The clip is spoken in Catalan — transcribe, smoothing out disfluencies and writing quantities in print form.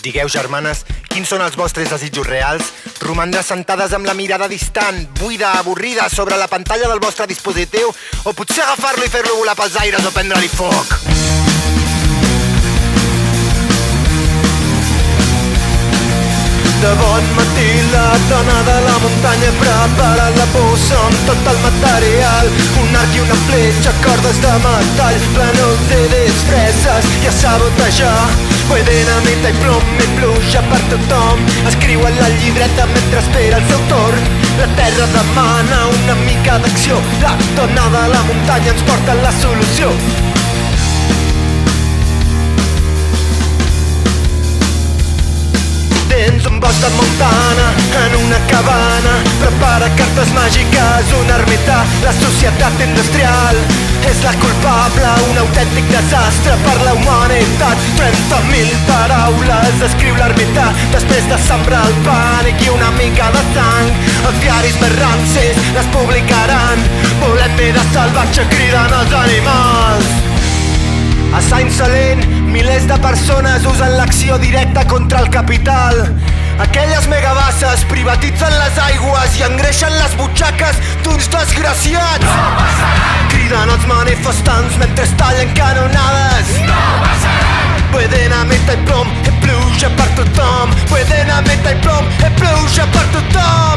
Digueu, germanes, quins són els vostres desitjos reals? Romandre sentades amb la mirada distant, buida, avorrida, sobre la pantalla del vostre dispositiu? O potser agafar-lo i fer-lo volar pels aires o prendre-li foc? De bon matí la dona de la muntanya prepara la bossa amb tot el material, un arc i una fletxa, cordes de metall, plànols de desfreses i a sabotejar. Dinamita i plom i pluja per tothom, escriu en la llibreta mentre espera el seu torn. La terra demana una mica d'acció, la dona de la muntanya ens porta la solució. Tens un bosc de Montana en una cabana, prepara cartes màgiques, un ermità. La societat industrial és la culpable, un autèntic desastre per la humanitat. 30.000 paraules escriu l'ermità després de sembrar el pànic i una mica de sang. Els diaris més rancis les publicaran, volem vida salvatge, criden els animals. A Saint Salent, milers de persones usen l'acció directa contra el capital. Aquelles megabasses privatitzen les aigües i engreixen les butxaques d'uns desgraciats. No passaran! Criden els manifestants mentre es tallen canonades. No passaran! Dinamita i plom i pluja per tothom. Dinamita i plom i pluja per tothom.